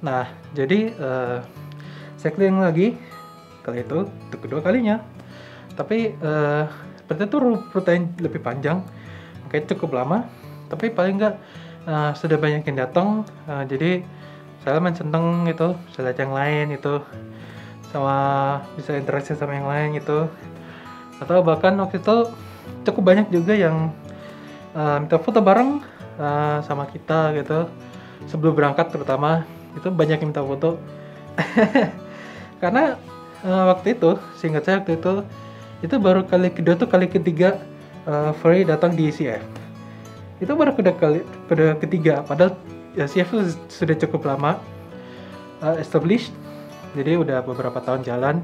Nah, jadi saya keliling lagi kali itu kedua kalinya. Tapi seperti itu rute lebih panjang, makanya cukup lama. Tapi paling nggak sudah banyak yang datang, jadi saya main seneng gitu, bisa lihat yang lain itu, sama bisa interaksi sama yang lain gitu. Atau bahkan waktu itu cukup banyak juga yang minta foto bareng sama kita gitu. Sebelum berangkat terutama itu banyak yang minta foto. Karena waktu itu, seingat saya waktu itu baru kali kedua tuh kali ketiga Furry datang di CF. Itu baru kedua ketiga, padahal ya CF itu sudah cukup lama established, jadi udah beberapa tahun jalan.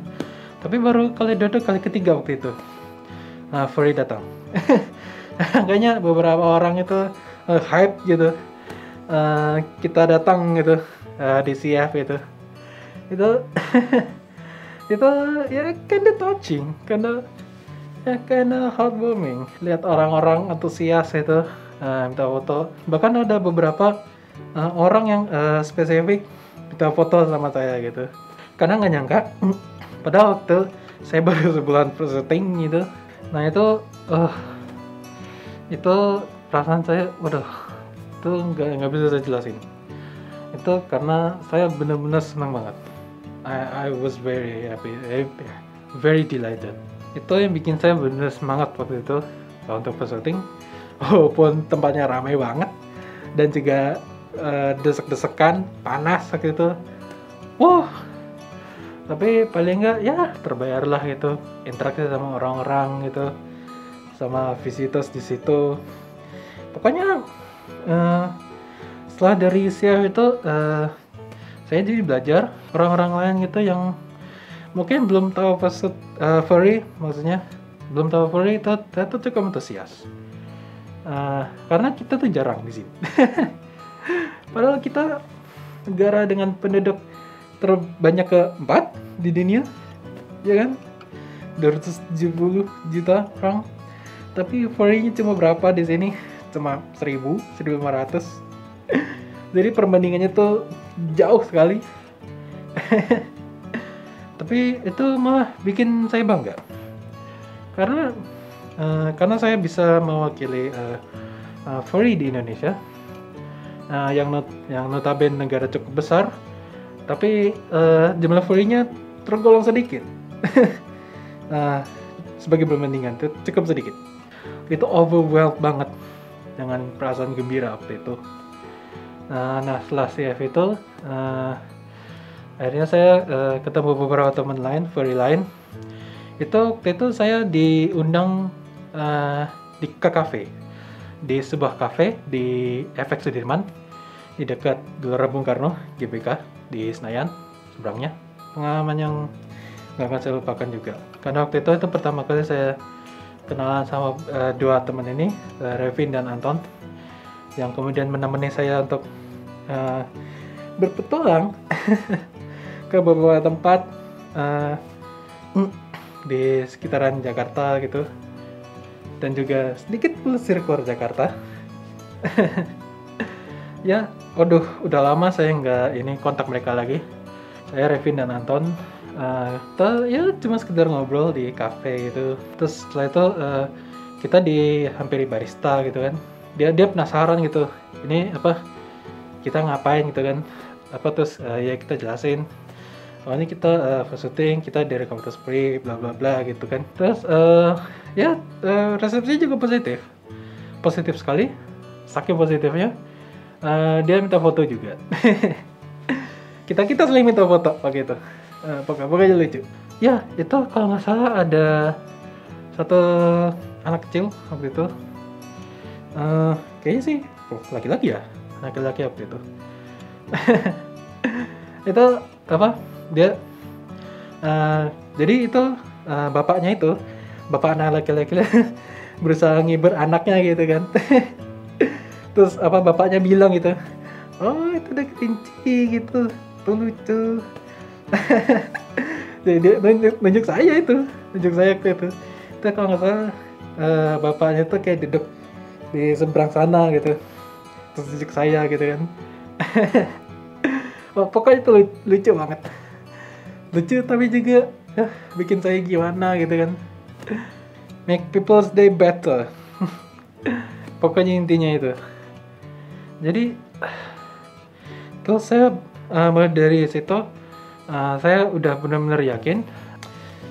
Tapi baru kali kedua tuh kali ketiga waktu itu Furry datang. Kayaknya beberapa orang itu hype gitu, kita datang gitu di CF itu itu ya kinda touching, kinda heartwarming lihat orang-orang antusias itu minta foto. Bahkan ada beberapa orang yang spesifik minta foto sama saya gitu, karena nggak nyangka padahal waktu saya baru sebulan syuting gitu. Nah itu perasaan saya, waduh, itu nggak bisa saya jelasin. Itu karena saya benar-benar senang banget. I was very happy, very delighted. Itu yang bikin saya benar semangat waktu itu untuk syuting, walaupun tempatnya ramai banget dan juga desek-desekan, panas waktu itu. Tapi paling nggak ya terbayarlah gitu, interaksi sama orang-orang gitu, sama visitors di situ. Pokoknya setelah dari CF itu saya jadi belajar orang-orang lain gitu yang mungkin belum tahu Furry, maksudnya belum tahu Furry itu cukup antusias. Karena kita tuh jarang di sini. Padahal kita negara dengan penduduk terbanyak keempat di dunia, ya kan? 270 juta orang. Tapi Furry-nya cuma berapa di sini? Cuma 1000, 1500. Jadi perbandingannya tuh jauh sekali. Tapi itu malah bikin saya bangga. Karena saya bisa mewakili Furry di Indonesia. Yang notabene negara cukup besar, tapi jumlah Furry-nya tergolong sedikit. Sebagai perbandingan itu cukup sedikit. Itu overwhelmed banget dengan perasaan gembira waktu itu. Nah setelah CF itu akhirnya saya ketemu beberapa teman lain, Furry lain. Itu waktu itu saya diundang di cafe, di sebuah cafe di FX Sudirman, di dekat Gelora Bung Karno, GBK di Senayan seberangnya. Pengalaman yang nggak akan saya lupakan juga, karena waktu itu pertama kali saya kenalan sama dua teman ini, Revin dan Anton, yang kemudian menemani saya untuk berpetualang ke beberapa tempat di sekitaran Jakarta gitu, dan juga sedikit pelesir keluar Jakarta. Ya, udah lama saya nggak kontak mereka lagi. Saya, Revin dan Anton, ya cuma sekedar ngobrol di cafe itu. Terus setelah itu kita dihampiri barista gitu kan. Dia penasaran gitu, ini apa, kita ngapain gitu kan. Terus ya kita jelasin, ini kita syuting, kita dari Komputer Spree, bla bla bla gitu kan. Terus resepsinya juga positif sekali, saking positifnya dia minta foto juga. kita saling minta foto pakai itu. Pokoknya lucu. Ya itu kalau nggak salah ada satu anak kecil waktu itu, kayaknya sih laki-laki ya, laki-laki waktu itu. Itu apa, dia jadi itu bapaknya itu, bapak anak laki-laki berusaha ngibur anaknya gitu kan. Terus bapaknya bilang gitu, oh itu udah kelinci gitu, tuh lucu. Jadi dia nunjuk saya waktu itu. Itu kalau nggak salah bapaknya tuh kayak duduk di seberang sana gitu, terus nunjuk saya gitu kan. Oh, pokoknya itu lucu banget. Lucu tapi juga bikin saya gimana gitu kan. Make people's day better. Pokoknya intinya itu. Jadi terus saya mulai dari situ saya udah benar-benar yakin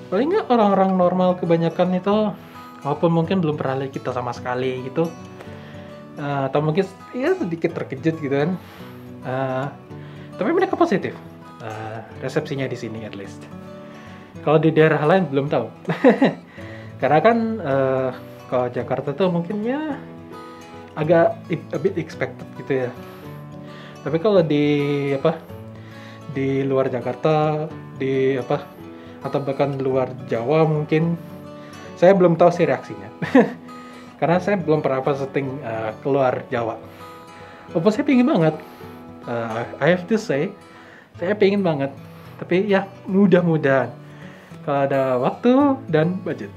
paling nggak orang-orang normal kebanyakan itu walaupun mungkin belum pernah lihat kita sama sekali gitu atau mungkin ya sedikit terkejut gitu kan tapi mereka positif resepsinya di sini at least. Kalau di daerah lain belum tahu. Karena kan kalau Jakarta tuh mungkin ya agak a bit expected gitu ya. Tapi kalau di luar Jakarta, atau bahkan luar Jawa mungkin saya belum tahu sih reaksinya. Karena saya belum pernah syuting keluar Jawa. Walaupun saya pingin banget, I have to say, saya pingin banget. Tapi ya mudah-mudahan kalau ada waktu dan budget.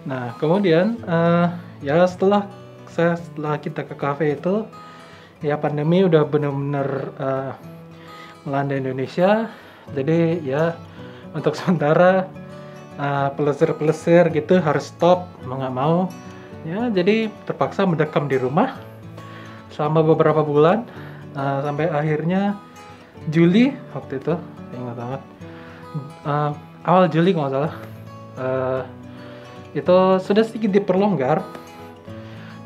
Nah kemudian ya setelah kita ke cafe itu, ya pandemi udah bener-bener melanda Indonesia. Jadi ya untuk sementara pelesir gitu harus stop, mau nggak mau. Ya jadi terpaksa mendekam di rumah selama beberapa bulan sampai akhirnya Juli waktu itu, ingat banget. Awal Juli kalau nggak salah itu sudah sedikit diperlonggar.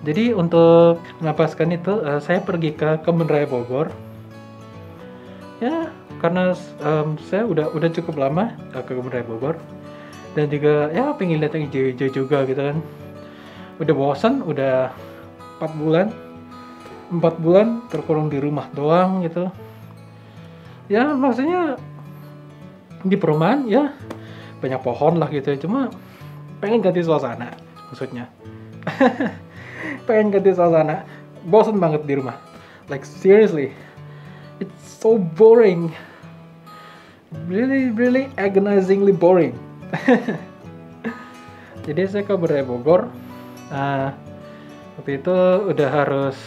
Jadi untuk menapaskan itu saya pergi ke Kebun Raya Bogor. Ya karena saya udah cukup lama ke Kebun Raya Bogor dan juga ya pengen lihat yang hijau-hijau juga gitu kan. Udah bosan, udah 4 bulan terkurung di rumah doang gitu. Ya maksudnya di perumahan ya banyak pohon lah gitu, cuma pengen ganti suasana maksudnya. Pengen ganti suasana, bosan banget di rumah, like seriously, it's so boring, really agonizingly boring. Jadi saya ke Raya Bogor, waktu itu udah harus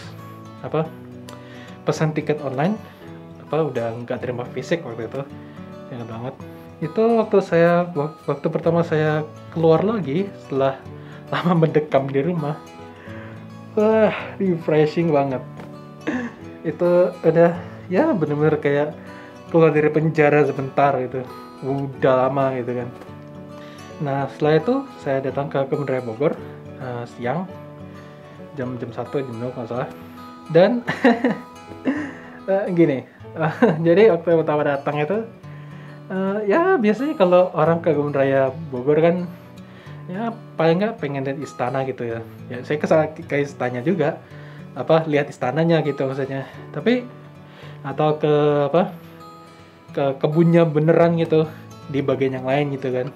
pesan tiket online, udah nggak terima fisik waktu itu, ingat banget. Itu waktu pertama saya keluar lagi setelah lama mendekam di rumah. Wah, refreshing banget. Itu udah ya bener-bener kayak keluar dari penjara sebentar gitu. Udah lama gitu kan. Nah setelah itu saya datang ke Kebun Raya Bogor siang jam 1 jam 2 kalau salah. Dan gini, jadi waktu pertama datang itu ya biasanya kalau orang ke Kebun Raya Bogor kan ya paling nggak pengen lihat istana gitu ya. Ya saya ke istana juga, lihat istananya gitu maksudnya. Tapi atau ke kebunnya beneran gitu di bagian yang lain gitu kan.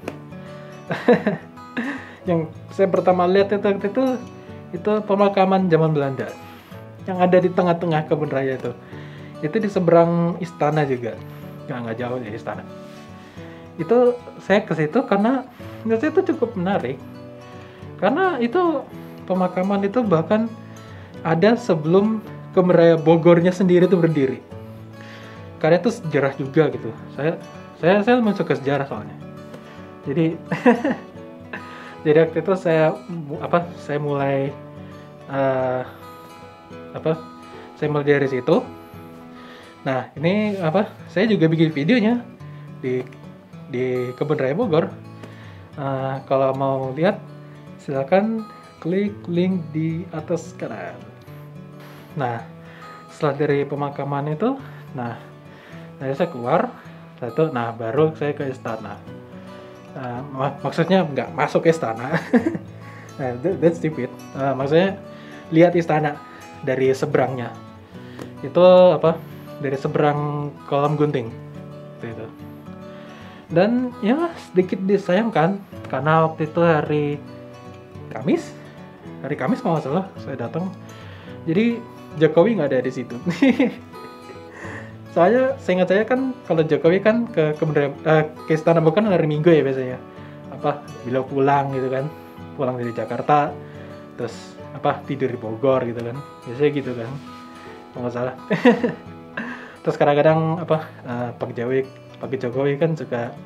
Yang saya pertama lihat itu pemakaman zaman Belanda yang ada di tengah-tengah Kebun Raya itu di seberang istana juga, nggak jauh dari istana. Itu saya ke situ karena menurut saya itu cukup menarik, karena itu pemakaman itu bahkan ada sebelum Kebun Raya Bogornya sendiri itu berdiri. Karena itu sejarah juga gitu. Saya masuk ke sejarah soalnya. Jadi jadi waktu itu saya mulai saya mulai dari situ. Nah ini saya juga bikin videonya di Kebun Raya Bogor. Kalau mau lihat silakan klik link di atas kanan. Nah setelah dari pemakaman itu, saya keluar. Baru saya ke istana. Maksudnya nggak masuk ke istana. That's stupid. Maksudnya lihat istana dari seberangnya. Itu dari seberang kolam gunting. Itu. Dan ya sedikit disayangkan karena waktu itu hari Kamis kalau nggak salah saya datang. Jadi Jokowi nggak ada di situ. Soalnya seingat saya kan kalau Jokowi kan ke istana bukan hari Minggu ya biasanya. Bila pulang gitu kan, pulang dari Jakarta, terus tidur di Bogor gitu kan, biasanya gitu kan, kalau nggak salah. Terus kadang-kadang Pak Jokowi kan juga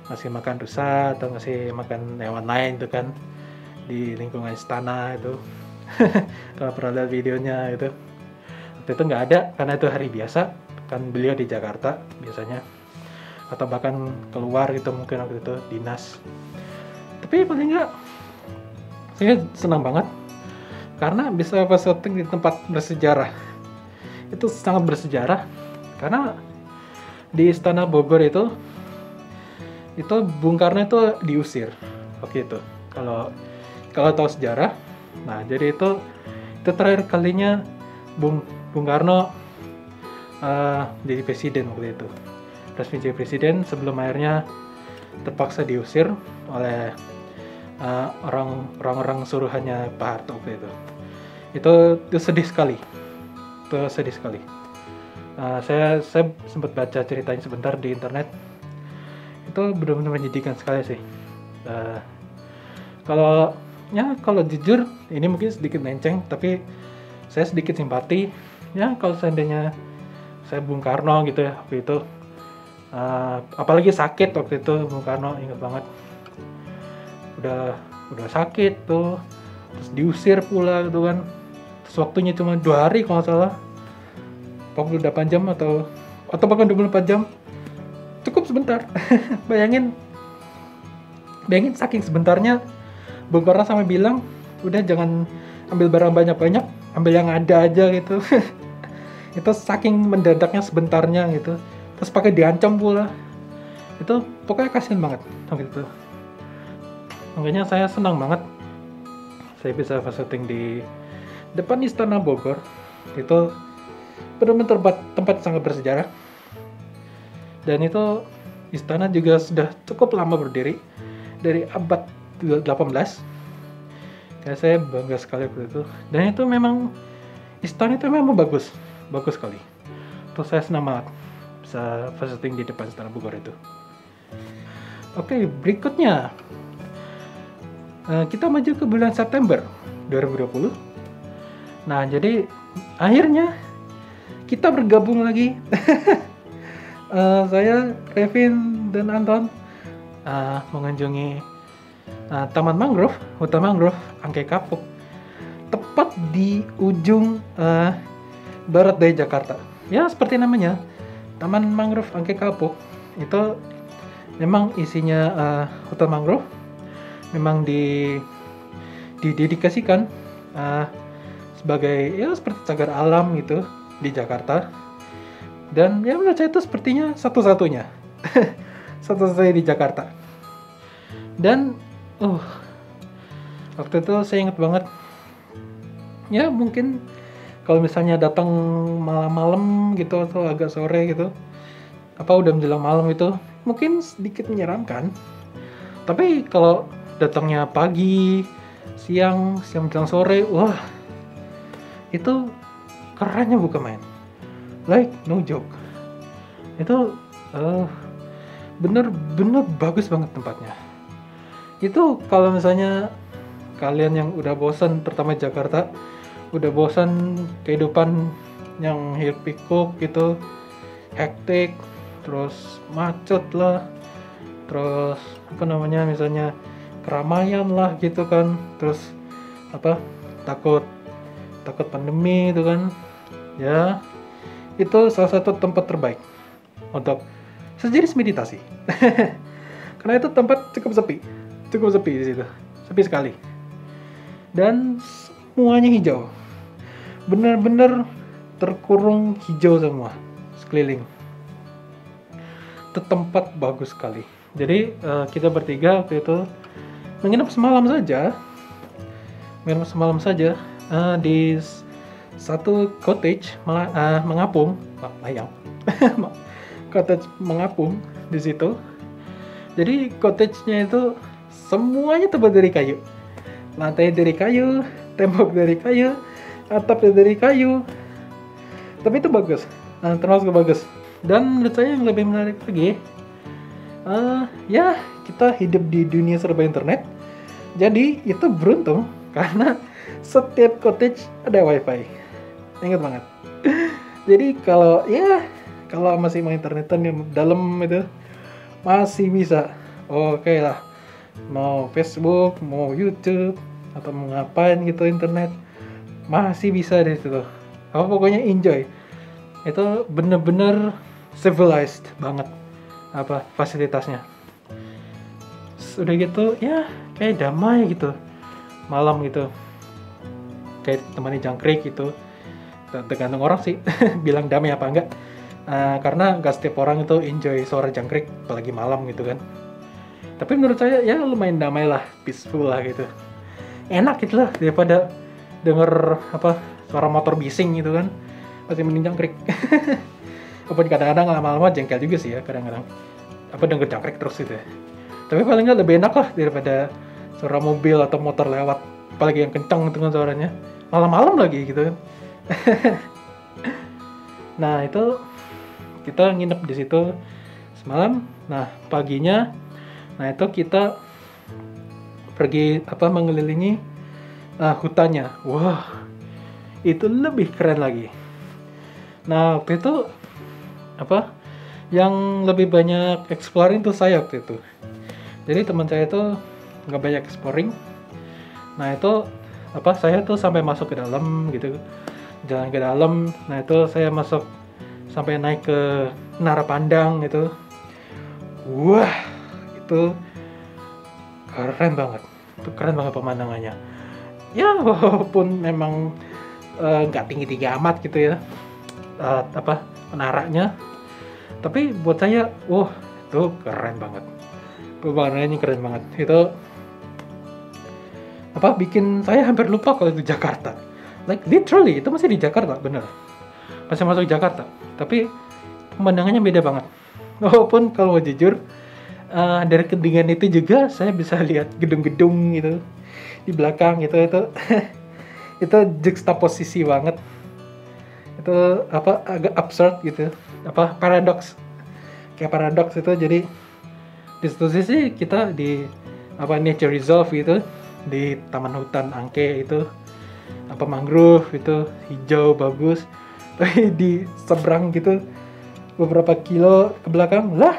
ngasih makan rusa atau ngasih makan hewan lain itu kan di lingkungan istana itu. Kalau pernah lihat videonya itu, waktu itu nggak ada karena itu hari biasa kan, beliau di Jakarta biasanya, atau bahkan keluar gitu mungkin waktu itu dinas. Tapi paling nggak, saya senang banget karena bisa syuting di tempat bersejarah. Itu sangat bersejarah karena di Istana Bogor itu Bung Karno itu diusir waktu itu. Kalau tahu sejarah, nah jadi itu terakhir kalinya Bung Karno jadi presiden waktu itu, resmi jadi presiden sebelum akhirnya terpaksa diusir oleh orang-orang suruhannya Pak Harto waktu itu. Itu sedih sekali. Saya sempat baca ceritanya sebentar di internet. Itu benar-benar menyedihkan sekali sih. Kalau jujur, ini mungkin sedikit lenceng, tapi saya sedikit simpati. Ya kalau seandainya saya Bung Karno gitu ya waktu itu, apalagi sakit waktu itu Bung Karno, ingat banget. Udah sakit tuh, terus diusir pula gitu kan. Terus waktunya cuma 2 hari kalau nggak salah, 48 jam atau bahkan 24 jam. Cukup sebentar. Bayangin saking sebentarnya Bung Karno sampai bilang, udah jangan ambil barang banyak-banyak, ambil yang ada aja gitu. Itu saking mendadaknya sebentarnya gitu. Terus pakai diancam pula. Itu pokoknya kasihan banget gitu. Makanya saya senang banget saya bisa syuting di depan Istana Bogor. Itu benar-benar tempat sangat bersejarah. Dan itu istana juga sudah cukup lama berdiri, dari abad 18. Kayak saya bangga sekali waktu itu. Dan itu memang, istana itu memang bagus sekali. Terus saya senang banget bisa syuting di depan Istana Bogor itu. Oke, berikutnya kita maju ke bulan September 2020. Nah, jadi akhirnya kita bergabung lagi. Saya, Kevin, dan Anton mengunjungi Taman Mangrove, Hutan Mangrove Angke Kapuk, tepat di ujung barat dari Jakarta. Ya, seperti namanya, Taman Mangrove Angke Kapuk. Itu memang isinya hutan mangrove, memang didedikasikan sebagai ya seperti cagar alam gitu di Jakarta. Dan ya menurut saya itu sepertinya satu-satunya di Jakarta. Dan waktu itu saya ingat banget, ya mungkin kalau misalnya datang malam-malam gitu atau agak sore gitu, udah menjelang malam itu mungkin sedikit menyeramkan. Tapi kalau datangnya pagi, siang menjelang sore, wah itu kerennya bukan main. Like no joke. Itu bener-bener bagus banget tempatnya. Itu kalau misalnya kalian yang udah bosan, terutama Jakarta, udah bosan kehidupan yang hiruk pikuk gitu, hektik, terus macet lah, terus misalnya keramaian lah gitu kan, terus takut pandemi itu kan, ya itu salah satu tempat terbaik untuk sejenis meditasi. Karena itu tempat cukup sepi di situ, sepi sekali, dan semuanya hijau, benar-benar terkurung hijau semua sekeliling. Itu tempat bagus sekali. Jadi kita bertiga waktu itu menginap semalam saja di satu cottage mengapung, cottage mengapung di situ. Jadi cottage-nya itu semuanya terbuat dari kayu, lantai dari kayu, tembok dari kayu, atap dari kayu. Tapi itu bagus, termasuk bagus. Dan menurut saya yang lebih menarik lagi, ya kita hidup di dunia serba internet. Jadi itu beruntung karena setiap cottage ada wifi. Ingat banget. Jadi kalau ya Kalau masih mau internetan yang dalam itu masih bisa. Oke lah. Mau Facebook, mau YouTube, atau mau ngapain gitu internet, masih bisa di situ. Apa pokoknya enjoy. Itu bener-bener civilized banget apa fasilitasnya. Sudah gitu ya kayak damai gitu malam gitu, kayak temani jangkrik gitu. Tergantung orang sih bilang damai apa enggak. Karena nggak setiap orang itu enjoy suara jangkrik apalagi malam gitu kan. Tapi menurut saya ya lumayan damai lah, peaceful lah gitu, enak gitu lah daripada denger apa suara motor bising gitu kan. Masih mending jangkrik. Walaupun kadang-kadang lama-lama jengkel juga sih ya kadang-kadang apa denger jangkrik terus gitu ya. Tapi paling nggak lebih enak lah daripada suara mobil atau motor lewat, apalagi yang kencang dengan suaranya malam-malam lagi gitu kan. Nah itu kita nginep di situ semalam. Nah paginya, nah itu kita pergi apa mengelilingi hutannya. Wah itu lebih keren lagi. Nah waktu itu apa yang lebih banyak exploring tuh saya waktu itu. Jadi teman saya tuh nggak banyak exploring. Nah itu apa saya tuh sampai masuk ke dalam gitu, jalan ke dalam. Nah itu saya masuk sampai naik ke menara pandang gitu. Wah itu keren banget. Itu keren banget pemandangannya. Ya walaupun memang nggak tinggi-tinggi amat gitu ya apa menaranya, tapi buat saya itu keren banget. Pemandangannya keren banget. Itu apa bikin saya hampir lupa kalau itu Jakarta. Like literally itu masih di Jakarta, bener. Masih masuk Jakarta. Tapi pemandangannya beda banget. Walaupun kalau mau jujur dari kedinginan itu juga saya bisa lihat gedung-gedung gitu di belakang gitu. Itu itu juxtaposisi banget. Itu apa agak absurd gitu, apa paradoks, kayak paradoks itu. Jadi di satu sisi kita di apa nature reserve gitu, di taman hutan Angke itu apa mangrove itu hijau bagus, tapi di seberang gitu beberapa kilo ke belakang lah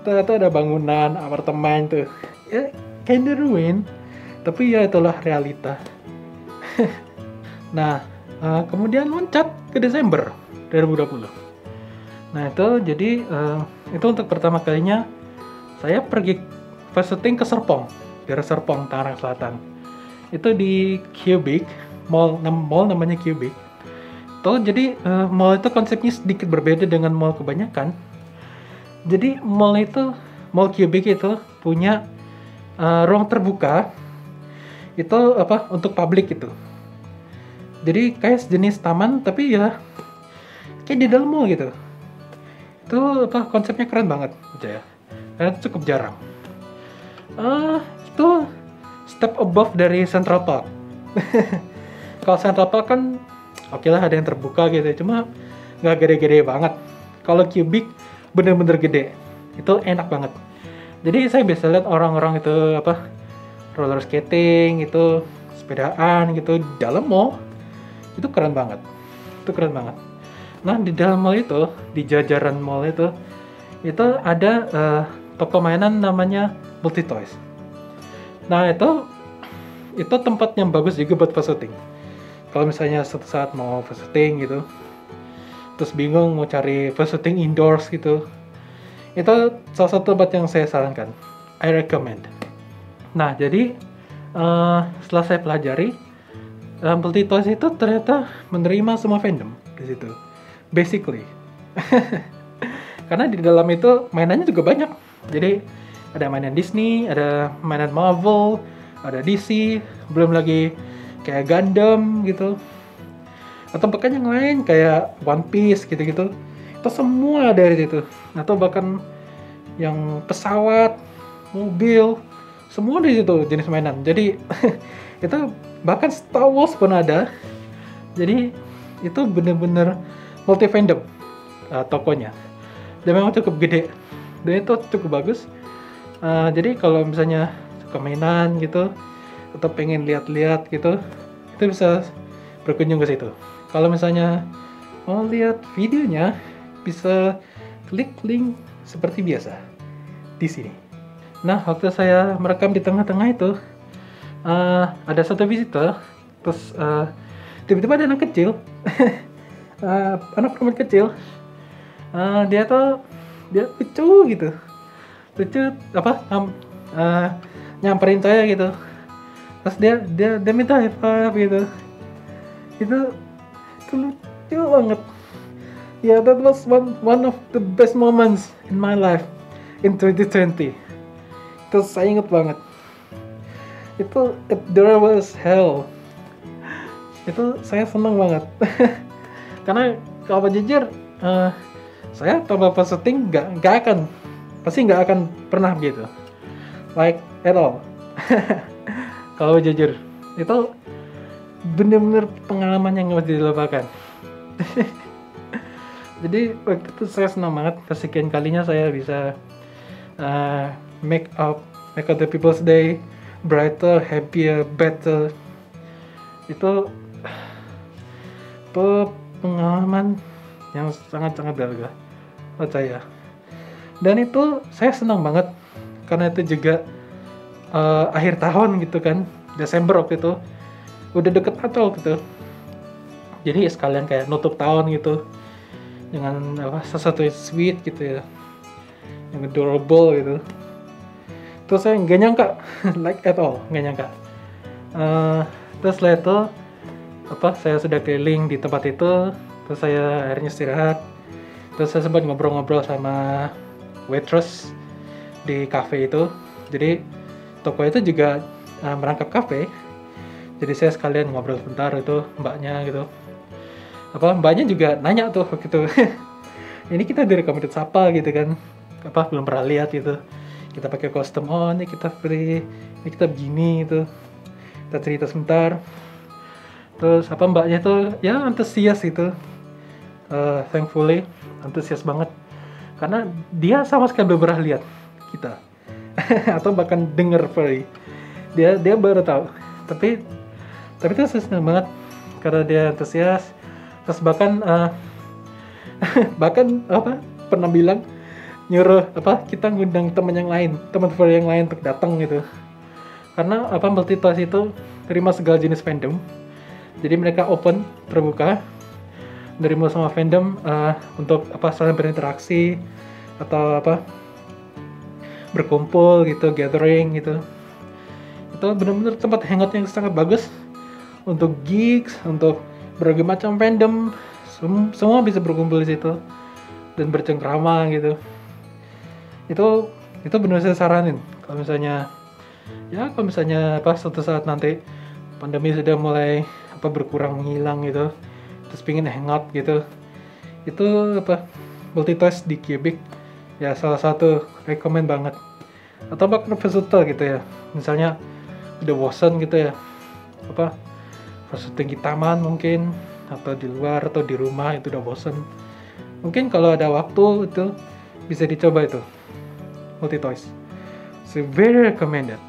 ternyata ada bangunan apartemen tuh ya kinda ruin, tapi ya itulah realita. Nah kemudian loncat ke Desember 2020. Nah itu jadi itu untuk pertama kalinya saya pergi visiting ke Serpong, daerah Serpong, Tangerang Selatan. Itu di Cubic, mall namanya Cubic. Tuh jadi mall itu konsepnya sedikit berbeda dengan mall kebanyakan. Jadi mall Cubic itu punya ruang terbuka itu apa untuk publik gitu. Jadi kayak sejenis taman tapi ya kayak di dalam mall gitu. Itu apa konsepnya keren banget gitu ya. Karena itu cukup jarang. Itu step above dari Central Park. Kalau Central Park kan oke lah ada yang terbuka gitu, cuma nggak gede-gede banget. Kalau Cubic bener-bener gede, itu enak banget. Jadi saya bisa lihat orang-orang itu apa roller skating itu, sepedaan gitu di dalam mall. Itu keren banget. Nah di dalam mall itu, di jajaran mall itu ada toko mainan namanya Multitoys. Nah itu tempat yang bagus juga buat visiting. Kalau misalnya suatu saat mau visiting gitu, terus bingung mau cari visiting indoors gitu, itu salah satu tempat yang saya sarankan. I recommend. Nah jadi setelah saya pelajari, Multitoys itu ternyata menerima semua fandom di situ. Basically. Karena di dalam itu mainannya juga banyak. Jadi ada mainan Disney, ada mainan Marvel, ada DC, belum lagi kayak Gundam gitu. Atau bahkan yang lain kayak One Piece gitu-gitu. Itu semua ada di situ. Atau bahkan yang pesawat, mobil, semua di situ jenis mainan. Jadi itu bahkan Star Wars pun ada. Jadi itu bener-bener multi fandom tokonya. Dan memang cukup gede. Dan itu cukup bagus. Jadi kalau misalnya suka mainan gitu atau pengen lihat-lihat gitu, itu bisa berkunjung ke situ. Kalau misalnya mau lihat videonya bisa klik link seperti biasa di sini. Nah, waktu saya merekam di tengah-tengah itu, ada satu visitor, terus tiba-tiba ada anak kecil, anak perempuan kecil, dia lucu gitu, lucu nyamperin saya gitu, terus dia minta high five gitu, itu lucu banget. Yeah, that was one of the best moments in my life in 2020. Itu saya inget banget. Itu if there was hell, itu saya seneng banget. Karena kalau jujur, saya tanpa syuting pasti nggak akan pernah gitu, like at all. Kalau jujur, itu bener-bener pengalaman yang nggak bisa dilupakan. Jadi waktu itu saya senang banget, kesekian kalinya saya bisa make other people's day brighter, happier, better. Itu pengalaman yang sangat-sangat berharga buat saya. Dan itu saya senang banget karena itu juga akhir tahun gitu kan, Desember waktu itu, udah deket Natal gitu. Jadi sekalian kayak nutup tahun gitu dengan sesuatu yang sweet gitu ya, yang adorable gitu. Terus saya nggak nyangka, like at all nggak nyangka. Terus setelah itu saya sudah keliling di tempat itu, terus saya akhirnya istirahat. Terus saya sempat ngobrol-ngobrol sama waitress di cafe itu. Jadi toko itu juga merangkap cafe. Jadi saya sekalian ngobrol sebentar itu mbaknya gitu. Mbaknya juga nanya tuh gitu. Ini kita direkomendasi siapa gitu kan. Belum pernah lihat gitu. Kita pakai kostum, ini kita free, ini kita begini gitu. Kita cerita sebentar. Terus mbaknya tuh ya antusias gitu. Thankfully antusias banget. Karena dia sama sekali belum pernah lihat kita. Atau bahkan denger furry. Dia baru tahu. Tapi itu saya senang banget karena dia antusias. Terus bahkan pernah bilang nyuruh kita ngundang teman yang lain, teman furry yang lain untuk datang gitu. Karena Multitoys itu terima segala jenis fandom. Jadi mereka open, terbuka, menerima semua fandom untuk saling berinteraksi atau berkumpul gitu, gathering gitu. Itu benar-benar tempat hangout yang sangat bagus untuk geeks, untuk berbagai macam fandom, semua bisa berkumpul di situ dan bercengkrama gitu. Itu benar saya saranin kalau misalnya suatu saat nanti pandemi sudah mulai berkurang, menghilang gitu, terus pengen hangout gitu, itu Multitoys di Quebec ya salah satu rekomen banget. Atau bahkan versatile gitu ya, misalnya udah bosan gitu ya syuting di taman mungkin, atau di luar atau di rumah itu udah bosan, mungkin kalau ada waktu itu bisa dicoba itu Multitoys. So very recommended.